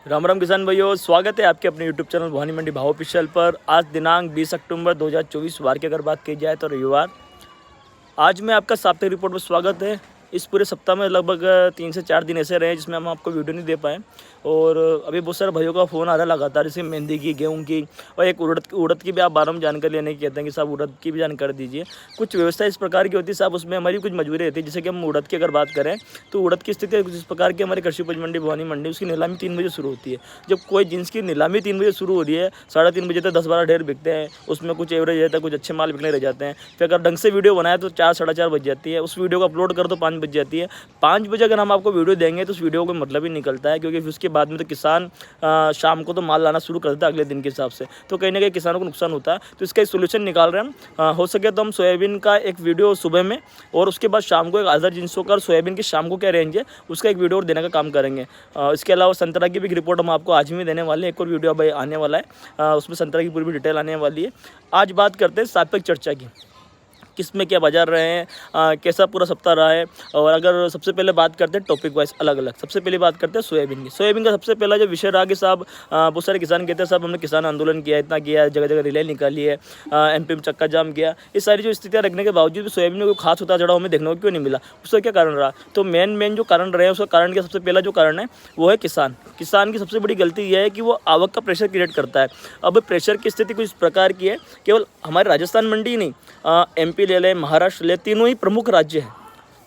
राम राम किसान भाइयों, स्वागत है आपके अपने यूट्यूब चैनल भवानी मंडी भाव ऑफिशियल पर। आज दिनांक 20 अक्टूबर 2024 वार की अगर बात की जाए तो रविवार। आज मैं आपका साप्ताहिक रिपोर्ट में स्वागत है। इस पूरे सप्ताह में लगभग 3 से 4 दिन ऐसे रहे जिसमें हम आपको वीडियो नहीं दे पाए और अभी बहुत सारे भाइयों का फ़ोन आ रहा है लगातार, जैसे मेहंदी की, गेहूं की और एक उड़द की भी आप बारम्बार जानकारी लेने की कहते हैं कि साहब उड़द की भी जानकारी दीजिए। कुछ व्यवस्था इस प्रकार की होती है साहब, उसमें हमारी कुछ मजबूरी रहती है। जैसे कि हम उड़द की अगर बात करें तो उड़द की स्थिति कुछ इस प्रकार की, हमारी कृषि उपज मंडी भवानी मंडी उसकी नीलामी 3 बजे शुरू होती है। जब कोई जिन्स की नीलामी 3 बजे शुरू हो रही है, 3:30 बजे तक 10-12 ढेर बिकते हैं। उसमें कुछ एवरेज रहता है, कुछ अच्छे माल बिकने रह जाते हैं। फिर अगर ढंग से वीडियो बनाए तो 4-4:30 बज जाती है। उस वीडियो को अपलोड कर तो 5 बज जाती है। 5 बजे अगर हम आपको वीडियो देंगे तो उस वीडियो को मतलब ही निकलता है, क्योंकि फिर उसके बाद में तो किसान शाम को तो माल लाना शुरू कर देता है अगले दिन के हिसाब से, तो कहीं ना कहीं किसानों को नुकसान होता है। तो इसका एक सोल्यूशन निकाल रहे हैं हम। हो सके तो हम सोयाबीन का एक वीडियो सुबह में और उसके बाद शाम को एक अदर जिनसों का सोयाबीन की शाम को क्या रेंज है उसका एक वीडियो और देने का काम करेंगे। इसके अलावा संतरा की भी एक रिपोर्ट हम आपको आज भी देने वाले हैं। एक और वीडियो भाई आने वाला है, उसमें संतरा की पूरी डिटेल आने वाली है। आज बात करते हैं साप्ताहिक चर्चा की, किस में क्या बाजार रहे हैं, कैसा पूरा सप्ताह रहा है। और अगर सबसे पहले बात करते हैं टॉपिक वाइज अलग अलग, सबसे पहले बात करते हैं सोयाबीन की। सोयाबीन का सबसे पहला जो विषय रहा कि साहब बहुत सारे किसान कहते हैं साहब हमने किसान आंदोलन किया, इतना किया, जगह जगह रिले निकाली है, एमपी में चक्का जाम किया। ये सारी जो स्थितियाँ रखने के बावजूद भी सोयाबीन में कोई खास उतार चढ़ाव हमें देखने को क्यों नहीं मिला, उसका क्या कारण रहा? तो मेन जो कारण रहे हैं, उसका कारण का सबसे पहला जो कारण है वो है किसान की सबसे बड़ी गलती यह है कि वो आवक का प्रेशर क्रिएट करता है। अब प्रेशर की स्थिति कुछ इस प्रकार की है, केवल हमारे राजस्थान मंडी ही नहीं, एमपी ले लें, महाराष्ट्र ले, तीनों ही प्रमुख राज्य हैं,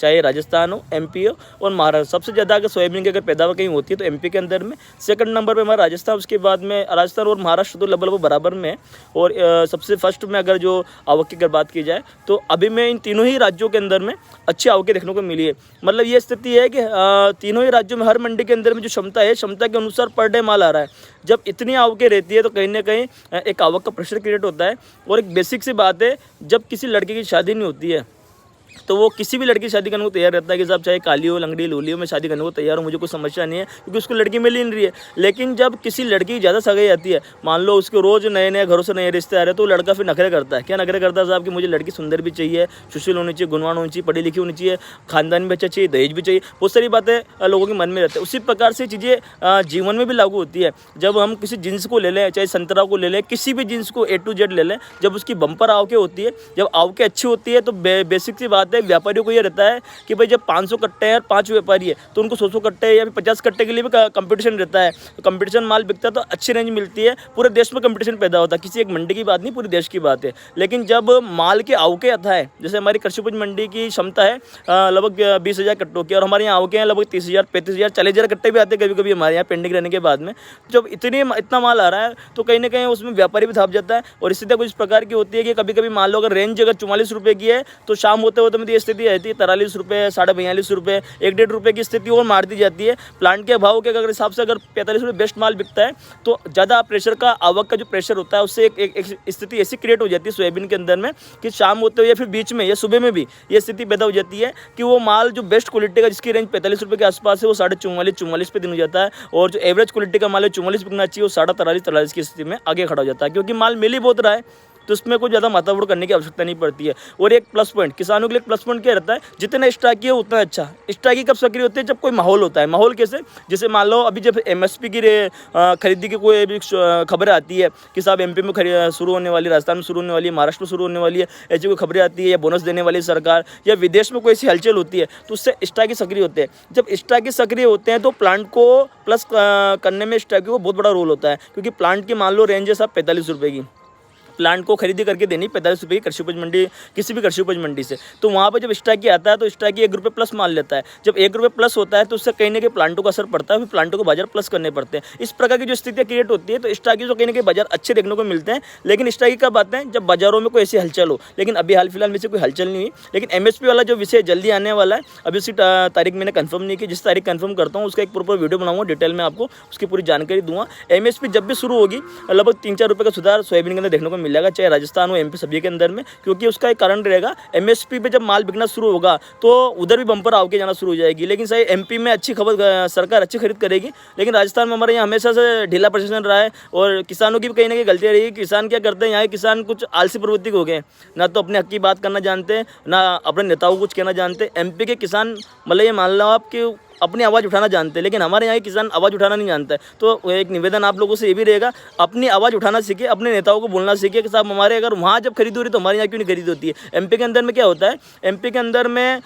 चाहे राजस्थान हो, एमपी हो और महाराष्ट्र। सबसे ज़्यादा अगर सोयाबीन की अगर पैदावार कहीं होती है तो एमपी के अंदर में, सेकंड नंबर पे हमारा राजस्थान, उसके बाद में राजस्थान और महाराष्ट्र तो लगभग बराबर में है। और सबसे फर्स्ट में अगर जो आवक की अगर बात की जाए तो अभी में इन तीनों ही राज्यों के अंदर में अच्छी आवकें देखने को मिली है। मतलब ये स्थिति है कि तीनों ही राज्यों में हर मंडी के अंदर में जो क्षमता है, क्षमता के अनुसार पर डे माल आ रहा है। जब इतनी आवकें रहती है तो कहीं ना कहीं एक आवक का प्रेशर क्रिएट होता है। और एक बेसिक सी बात है, जब किसी लड़के की शादी नहीं होती है तो वो किसी भी लड़की की शादी करने को तैयार रहता है कि साहब चाहे काली हो, लंगड़ी, लूली हो, मैं शादी करने को तैयार हूँ, मुझे कोई समस्या नहीं है, क्योंकि उसको लड़की मिल ही नहीं रही है। लेकिन जब किसी लड़की की ज़्यादा सगाई आती है, मान लो उसके रोज़ नए नए घरों से नए रिश्ते आ रहे हैं, तो लड़का फिर नखरे करता है। क्या नखरे करता है साहब कि मुझे लड़की सुंदर भी चाहिए, सुशील होनी चाहिए, गुणवान होनी चाहिए, पढ़ी लिखी होनी चाहिए, खानदान भी अच्छा चाहिए, दहेज भी चाहिए, बहुत सारी बातें लोगों के मन में रहती है। उसी प्रकार से चीज़ें जीवन में भी लागू होती है। जब हम किसी जींस को ले लें, चाहे संतरा को ले लें, किसी भी जींस को A to Z ले लें, जब उसकी बम्पर आवकें होती है, जब आवकें अच्छी होती है तो बेसिक सी बात है, व्यापारियों को रहता है कि भाई जब 500 कट्टे हैं और 5 व्यापारी है तो उनको 100 कट्टे या फिर 50 कट्टे के लिए भी कंपटीशन रहता है। तो कंपटीशन माल बिकता है तो अच्छी रेंज मिलती है, पूरे देश में कंपटीशन पैदा होता है। किसी एक मंडी की बात नहीं, पूरे देश की बात है। लेकिन जब माल के आवकें आता है, जैसे हमारी कृषि उपज मंडी की क्षमता है लगभग 20,000 कट्टों की, और हमारे यहाँ आवकें हैं लगभग 30,000, 35,000, 40,000 कट्टे भी आते हैं कभी कभी हमारे यहाँ पेंडिंग रहने के बाद में। जब इतना माल आ रहा है तो कहीं ना कहीं उसमें व्यापारी भी थाप जाता है। और स्थिति कुछ इस प्रकार की होती है कि कभी कभी मान लो अगर रेंज अगर 44 रुपये की है तो शाम होते होते में ये स्थिति रहती है 43 रुपये, 42.5 रुपये, 1-1.5 रुपये की स्थिति और मार दी जाती है। प्लांट के भाव के अगर हिसाब से अगर 45 रुपये बेस्ट माल बिकता है तो ज़्यादा प्रेशर का, आवक का जो प्रेशर होता है उससे एक स्थिति ऐसी क्रिएट हो जाती है सोयाबीन के अंदर में कि शाम होते हुए या फिर बीच में या सुबह में भी ये स्थिति पैदा हो जाती है कि वो माल जो बेस्ट क्वालिटी का, जिसकी रेंज 45 रुपये के आसपास है, वो 44.5 पे दिन हो जाता है। और जो एवरेज क्वालिटी का माल है 44 बिकना चाहिए, वो 43.5 की स्थिति में आगे खड़ा हो जाता है, क्योंकि माल मिल ही बहुत रहा है। तो उसमें कोई ज़्यादा माथाफोड़ करने की आवश्यकता नहीं पड़ती है। और एक प्लस पॉइंट किसानों के लिए प्लस पॉइंट क्या रहता है, जितना स्टॉकी है उतना अच्छा। स्टॉकी कब सक्रिय होती है, जब कोई माहौल होता है। माहौल कैसे, जैसे मान लो अभी जब MSP की खरीदी की कोई भी खबर आती है कि साहब MP में शुरू होने वाली, राजस्थान में शुरू होने वाली है, महाराष्ट्र में शुरू होने वाली है, ऐसी कोई खबरें आती है, या बोनस देने वाली सरकार, या विदेश में कोई ऐसी हलचल होती है, तो उससे स्टॉकी सक्रिय होते हैं। जब स्टॉकी सक्रिय होते हैं तो प्लांट को प्लस करने में स्टॉकी को बहुत बड़ा रोल होता है, क्योंकि प्लांट की मान लो रेंज है साहब 45 रुपये की, प्लांट को खरीदी करके देनी 45 रुपये की कृषि उपज मंडी, किसी भी कृषि उपज मंडी से। तो वहाँ पर जब स्टॉकी आता है तो स्टॉकी 1 रुपये प्लस मान लेता है। जब 1 रुपये प्लस होता है तो उससे कहीं ना कहीं प्लांटों का असर पड़ता है, फिर प्लांटों को बाजार प्लस करने पड़ते हैं। इस प्रकार की जो स्थितियाँ क्रिएट होती है तो स्टॉकी तो कहीं ना कहीं बाजार अच्छे देखने को मिलते हैं। लेकिन स्टॉकी कब आते हैं, जब बाजारों में कोई ऐसी हलचल हो। लेकिन अभी हाल फिलहाल में से कोई हलचल नहीं हुई। लेकिन MSP वाला जो विषय जल्दी आने वाला है, अभी उसकी तारीख मैंने कंफर्म नहीं की। जिस तारीख कंफर्म करता हूँ उसका एक प्रॉपर वीडियो बनाऊंगा, डिटेल में आपको उसकी पूरी जानकारी दूंगा। MSP जब भी शुरू होगी लगभग 3-4 रुपये का सुधार सोयाबीन के अंदर देखने को मिलेगा, चाहे राजस्थान हो, MP, सभी के अंदर में। क्योंकि उसका एक कारण रहेगा, MSP पे जब माल बिकना शुरू होगा तो उधर भी बम्पर आवके जाना शुरू हो जाएगी। लेकिन सही MP में अच्छी खबर, सरकार अच्छी खरीद करेगी। लेकिन राजस्थान में हमारे यहाँ हमेशा से ढीला प्रशासन रहा है और किसानों की भी कहीं ना कहीं गलतियाँ रही। किसान क्या करते हैं, यहाँ के किसान कुछ आलसी प्रवृत्ति हो गए, ना तो अपने हक की बात करना जानते हैं, ना अपने नेताओं को कुछ कहना जानते। MP के किसान मतलब ये मान लो आप कि अपनी आवाज़ उठाना जानते हैं, लेकिन हमारे यहाँ के किसान आवाज़ उठाना नहीं जानता है। तो एक निवेदन आप लोगों से ये भी रहेगा, अपनी आवाज़ उठाना सीखे, अपने नेताओं को बोलना सीखे कि साहब हमारे अगर वहाँ जब खरीद हो रही तो हमारे यहाँ क्यों नहीं खरीद होती है। एमपी के अंदर में क्या होता है, एमपी के अंदर में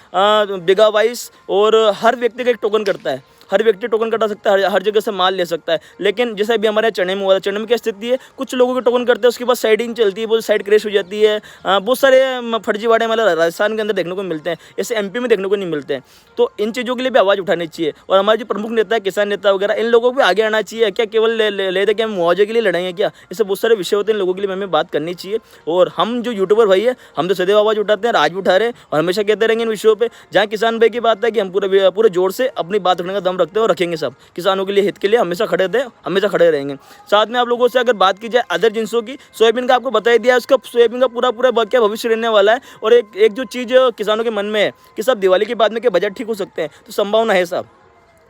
बिगा वाइज और हर व्यक्ति का एक टोकन करता है, हर व्यक्ति टोकन कटा सकता है, हर जगह से माल ले सकता है। लेकिन जैसे अभी हमारे चने में हुआ था, चने में क्या स्थिति है, कुछ लोगों के टोकन करते हैं, उसके बाद साइडिंग चलती है, बहुत साइड क्रैश हो जाती है। बहुत सारे फर्जीवाड़े मतलब राजस्थान के अंदर देखने को मिलते हैं, ऐसे एमपी में देखने को नहीं मिलते हैं। तो इन चीज़ों के लिए भी आवाज़ उठानी चाहिए। और हमारे जो प्रमुख नेता है, किसान नेता वगैरह, इन लोगों को भी आगे आना चाहिए। क्या केवल ले दे के हम मुआवजे के लिए लड़ाएंगे क्या? ऐसे बहुत सारे विषय होते हैं, इन लोगों के लिए हमें बात करनी चाहिए। और हम जो यूट्यूबर भाई है, हम तो सदैव आवाज़ उठाते हैं, आज भी उठा रहे हैं और हमेशा कहते रहेंगे इन विषयों पर। जहाँ किसान भाई की बात है कि हम पूरे जोर से अपनी बात रखने का दम रखते हैं और रखेंगे। सब किसानों के लिए, हित के लिए हमेशा खड़े थे, हमेशा खड़े रहेंगे। साथ में आप लोगों से अगर बात की जाए अदर जिनसों की, सोयाबीन का आपको बता ही दिया, उसका सोयाबीन का पूरा क्या भविष्य रहने वाला है। और एक जो चीज़ किसानों के मन में है कि सब दिवाली के बाद में क्या बजट ठीक हो सकते हैं, तो संभावना है साहब,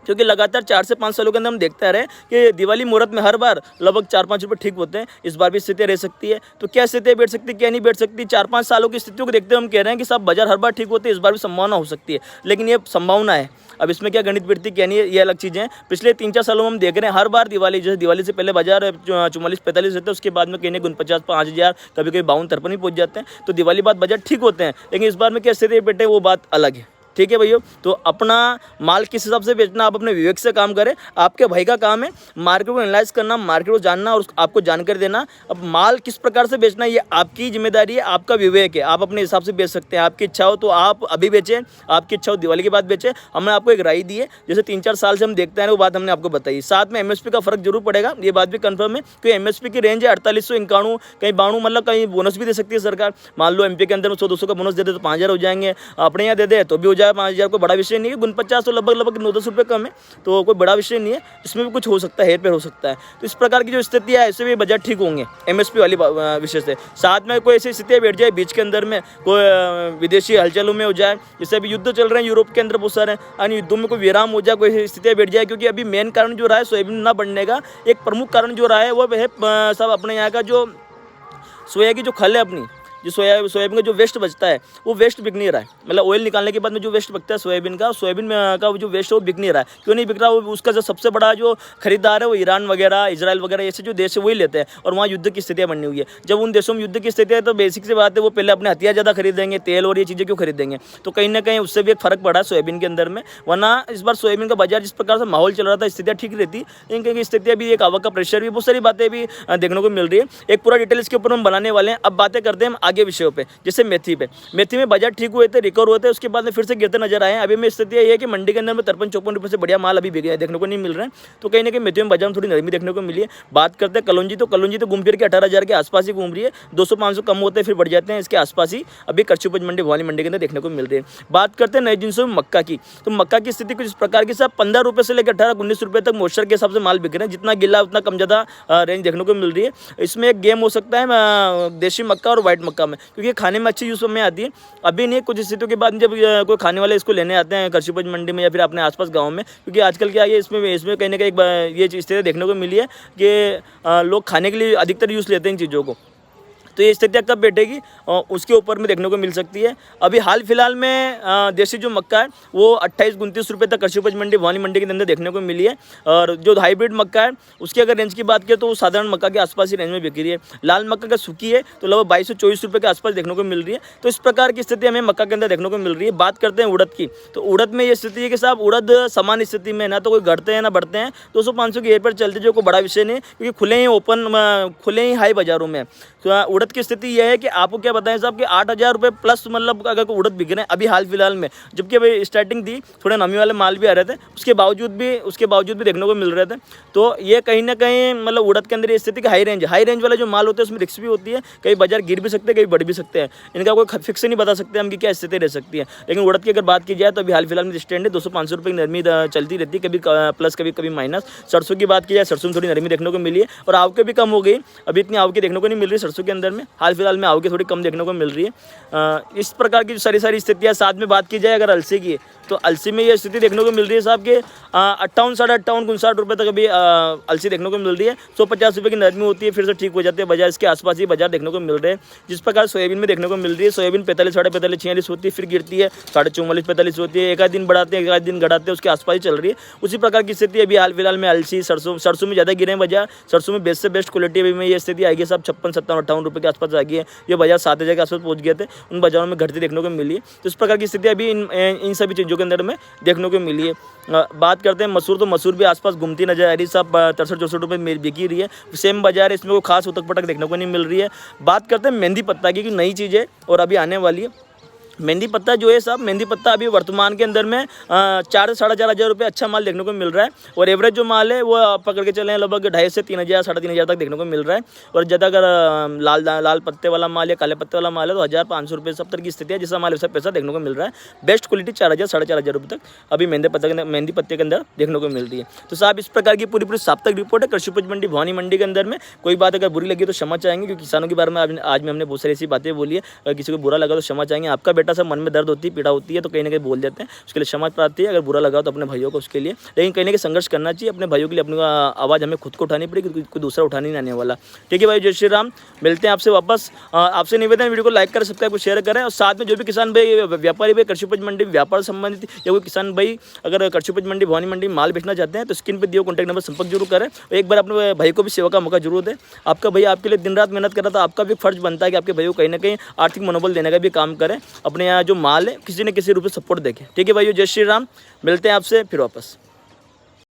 क्योंकि लगातार 4 से 5 सालों के अंदर हम देखते रहे कि दिवाली मुहूर्त में हर बार लगभग 4-5 रुपये ठीक होते हैं। इस बार भी स्थितियाँ रह सकती है, तो क्या स्थितियाँ बैठ सकती है, क्या नहीं बैठ सकती। 4-5 सालों की स्थितियों को देखते हुए हम कह रहे हैं कि सब बाजार हर बार ठीक होते हैं, इस बार भी संभावना हो सकती है, लेकिन ये संभावना है। अब इसमें क्या गणित वृत्ति क्या नहीं है, ये अलग चीज़ें हैं। पिछले 3-4 सालों में हम देख रहे हैं हर बार दिवाली, जैसे दिवाली से पहले बाजार 44-45 रहते हैं, उसके बाद में कहीं 49-50-5,000, कभी कभी 52-53 ही पहुँच जाते हैं। तो दिवाली बाद बाजार ठीक होते हैं, लेकिन इस बार में क्या स्थिति बैठे वो बात अलग है। ठीक है भैया, तो अपना माल किस हिसाब से बेचना, आप अपने विवेक से काम करें। आपके भाई का काम है मार्केट को एनालाइज करना, मार्केट को जानना और आपको जानकारी देना। अब माल किस प्रकार से बेचना ये आपकी जिम्मेदारी है, आपका विवेक है। आप अपने हिसाब से बेच सकते हैं, आपकी इच्छा हो तो आप अभी बेचें, आपकी इच्छा हो दिवाली के बाद बेचें। हमने आपको एक राय दी है, जैसे 3-4 साल से हम देखते हैं, वो बात हमने आपको बताई। साथ में एमएसपी का फर्क जरूर पड़ेगा, ये बात भी कंफर्म है, क्योंकि एमएसपी की रेंज है 4891, कहीं 92, मतलब कहीं बोनस भी दे सकती है सरकार। मान लो एमपी के अंदर 100-200 का बोनस दे दे तो 5,000 हो जाएंगे, अपने यहाँ दे दे तो भी हो जाए 5,000, कोई बड़ा विषय नहीं है। 49 तो लगभग 9-10 रुपये कम है, तो कोई बड़ा विषय नहीं है, इसमें भी कुछ हो सकता है, हेर फेर हो सकता है। तो इस प्रकार की जो स्थिति है, ऐसे भी बजट ठीक होंगे एमएसपी वाली विषय से। साथ में कोई ऐसी स्थितियाँ बैठ जाए बीच के अंदर में, कोई विदेशी हलचलों में हो जाए, जैसे अभी युद्ध चल रहे हैं यूरोप के अंदर बहुत सारे, और युद्धों में कोई विराम हो जाए, कोई स्थितियाँ बैठ जाए। क्योंकि अभी मेन कारण जो रहा है सोयाबीन ना बढ़ने का, एक प्रमुख कारण जो रहा है वो है सब अपने यहाँ का जो सोया की जो खल है अपनी, जो सोयाबीन का जो वेस्ट बचता है वो वेस्ट बिक नहीं रहा है। मतलब ऑयल निकालने के बाद में जो वेस्ट बचता है सोयाबीन का का जो वेस्ट है वो बिक नहीं रहा है। क्यों नहीं बिक रहा? वो उसका जो सबसे बड़ा जो खरीदार है वो ईरान वगैरह, इजराइल वगैरह ऐसे जो देश है वही लेते हैं, और वहाँ युद्ध की स्थितियाँ बनी हुई है। जब उन देशों में युद्ध की स्थिति है तो बेसिक सी बात है, वो पहले अपने हथियार ज़्यादा खरीदेंगे, तेल और ये चीज़ें क्यों खरीदेंगे। तो कहीं ना कहीं उससे भी एक फर्क पड़ा है सोयाबीन के अंदर में। वरना इस बार सोयाबीन का बाजार जिस प्रकार से माहौल चल रहा था, स्थितियाँ ठीक रहती, लेकिन कहीं स्थितियाँ भी, एक आवक का प्रेशर भी, बहुत सारी बातें भी देखने को मिल रही है। एक पूरा डिटेल इसके ऊपर हम बनाने वाले हैं। अब बातें करते हैं हम आगे विषयों पर, जैसे मेथी में बाजार ठीक हुए थे, रिकवर हुए थे, उसके बाद में फिर से गिरते नजर आए हैं। अभी में स्थिति ये है कि मंडी के अंदर में 53-54 रुपये से बढ़िया माल अभी देखने को नहीं मिल रहा है। तो कहीं ना कहीं मेथी में बाजार में थोड़ी नरमी देखने को मिली है। बात करते हैं कलौंजी, तो कलौंजी तो घूम फिर के 18,000 के आसपास ही घूम रही है। 200-500 कम होते हैं फिर बढ़ जाते हैं, इसके आसपास ही अभी कृषि उपज मंडी भवानी मंडी के अंदर देखने को मिल रही है। बात करते हैं नए जिनसों में मक्का की, तो मक्का की स्थिति कुछ इस प्रकार की, सब 15 रुपये से लेकर 18-19 रुपये तक मोस्चर के हिसाब से माल बिक रहे हैं। जितना गिला उतना कम ज़्यादा रेंज देखने को मिल रही है। इसमें एक गेम हो सकता है देशी मक्का और व्हाइट मक्का में, क्योंकि खाने में अच्छी यूज में आती है। अभी नहीं, कुछ स्थितियों के बाद जब कोई खाने वाले इसको लेने आते हैं कृषि उपज मंडी में या फिर अपने आसपास गांव में, क्योंकि आजकल क्या है इसमें कहीं ना कहीं ये स्थिति देखने को मिली है कि लोग खाने के लिए अधिकतर यूज़ लेते हैं इन चीज़ों को। तो ये स्थितियाँ कब बैठेगी उसके ऊपर में देखने को मिल सकती है। अभी हाल फिलहाल में देसी जो मक्का है वो 28-29 रुपये तक कृषि उपज मंडी भवानी मंडी के अंदर देखने को मिली है। और जो हाइब्रिड मक्का है उसकी अगर रेंज की बात करें तो वो साधारण मक्का के आसपास ही रेंज में बिक रही है। लाल मक्का का सूखी है तो लगभग 22 से 24 रुपये के आसपास देखने को मिल रही है। तो इस प्रकार की स्थिति हमें मक्का के अंदर देखने को मिल रही है। बात करते हैं उड़द की, तो उड़द में ये स्थिति है कि साहब उड़द समान स्थिति में, ना तो कोई घटते हैं ना बढ़ते हैं, 200-500 की एयर पर चलते, जो कोई बड़ा विषय नहीं, क्योंकि खुले ही हाई बाजारों में। तो उड़द की स्थिति यह है कि आपको क्या बताएं साहब कि 8,000 रुपये प्लस मतलब अगर कोई उड़द बिक रहे हैं अभी हाल फिलहाल में, जबकि अभी स्टार्टिंग थी, थोड़े नमी वाले माल भी आ रहे थे, उसके बावजूद भी देखने को मिल रहे थे। तो ये कहीं ना कहीं मतलब उड़द के अंदर ये स्थिति कि हाई रेंज वाला जो माल होता है उसमें रिस्क भी होती है, कई बाजार गिर भी सकते हैं, कई बढ़ भी सकते हैं। इनका कोई फिक्स नहीं बता सकते हम कि क्या स्थिति रह सकती है। लेकिन उड़द की अगर बात की जाए तो अभी हाल फिलहाल में स्टैंड है 200-500 रुपये की नरमी चलती रहती है, कभी प्लस कभी माइनस। सरसों की बात की जाए, सरसों में थोड़ी नरमी देखने को मिली है और आवकें भी कम हो गई, अभी इतनी आवकें देखने को नहीं मिल रही सरसों के अंदर में। में हाल फिलहाल में आवक थोड़ी कम देखने को मिल रही है। इस प्रकार की सारी स्थितियाँ साथ में बात की जाए अगर अलसी की, तो अलसी में ये स्थिति देखने को मिल रही है साहब के 58, 58, 59 रुपये तक अभी अलसी देखने को मिल रही है। 150 रुपये की नरमी होती है, फिर से ठीक हो जाती है बाजार, इसके आसपास ही बाजार देखने को मिल रहे हैं। जिस प्रकार सोयाबीन में देखने को मिल रही है, सोयाबीन 45, 45, 46 होती है, फिर गिरती है 44, 45 होती है, एक आध दिन बढ़ाते हैं, एक आध दिन घटाते हैं, उसके आसपास ही चल रही है। उसी प्रकार की स्थिति अभी हाल फिलहाल में अलसी, सरसों में ज़्यादा गिरे हैं बाजार। सरसों में बेस्ट से बेस्ट क्वालिटी अभी में ये स्थिति आएगी साहब 56, 57, 58 रुपये के आसपास आ गई है। ये बाजार 7,000 के आसपास पहुँच गए थे, उन बाजारों में घटती देखने को मिली है। तो इस प्रकार की स्थिति अभी इन सभी चीज़ों के अंदर में देखने को मिली है। बात करते हैं मसूर, तो मसूर भी आसपास घूमती नजर आ रही है साहब 63, 64 रुपये में बिकी रही है। सेम बाजार है, इसमें कोई खास उतक पटक देखने को नहीं मिल रही है। बात करते हैं मेहंदी पत्ता की, नई चीज़ है और अभी आने वाली है। मेहंदी पत्ता जो है साहब, मेहंदी पत्ता अभी वर्तमान के अंदर में 4 से 4,500 हज़ार रुपये अच्छा माल देखने को मिल रहा है। और एवरेज जो माल है वो पकड़ के चले लगभग 2,500 से 3,000, 3,500 तक देखने को मिल रहा है। और ज़्यादा अगर लाल पत्ते वाला माल या काले पत्ते वाला माल है तो 1,500 रुपये सब तरह की स्थिति है, जिसका माल वैसा पैसा देखने को मिल रहा है। बेस्ट क्वालिटी 4,000, 4,500 रुपये तक अभी मेहंदी पत्ते के अंदर देखने को मिल रही है। तो साहब इस प्रकार की पूरी साप्ताहिक रिपोर्ट है कृषि उपज मंडी भवानी मंडी के अंदर में। कोई बात अगर बुरी लगी तो क्षमा चाहेंगे, क्योंकि किसानों के बारे में आज में हमने बहुत सारी ऐसी बातें बोली है। अगर किसी को बुरा लगा तो क्षमा चाहेंगे। आपका बेटा सब मन में दर्द होती है, पीड़ा होती है, तो कहीं ना कहीं बोल देते हैं, उसके लिए क्षमा प्रार्थी है। अगर बुरा लगा तो अपने भाइयों को उसके लिए, लेकिन कहीं ना कहीं संघर्ष करना चाहिए अपने भाइयों के लिए। अपनी आवाज़ हमें खुद को उठानी पड़ेगी, कोई दूसरा उठाने नहीं आने वाला। ठीक है भाई, जय श्री राम। मिलते हैं आपसे वापस। आपसे निवेदन, वीडियो को लाइक करें, सब्सक्राइब शेयर करें। और साथ में जो भी किसान भाई, व्यापारी भाई, कृषि उपज मंडी व्यापार संबंधित या कोई किसान भाई अगर कृषि उपज मंडी भवानी मंडी माल बेचना चाहते हैं तो स्क्रीन पर दिए कॉन्टैक्ट नंबर संपर्क जरूर करें। और एक बार अपने भाई को भी सेवा का मौका जरूर दें। आपका भाई आपके लिए दिन रात मेहनत कर रहा था, आपका भी फर्ज बनता है कि आपके भाई को कहीं ना कहीं आर्थिक मनोबल देने का भी काम करें। अपने यहाँ जो माल है किसी न किसी रूप में सपोर्ट देखें। ठीक है भाइयों, जय श्री राम। मिलते हैं आपसे फिर वापस।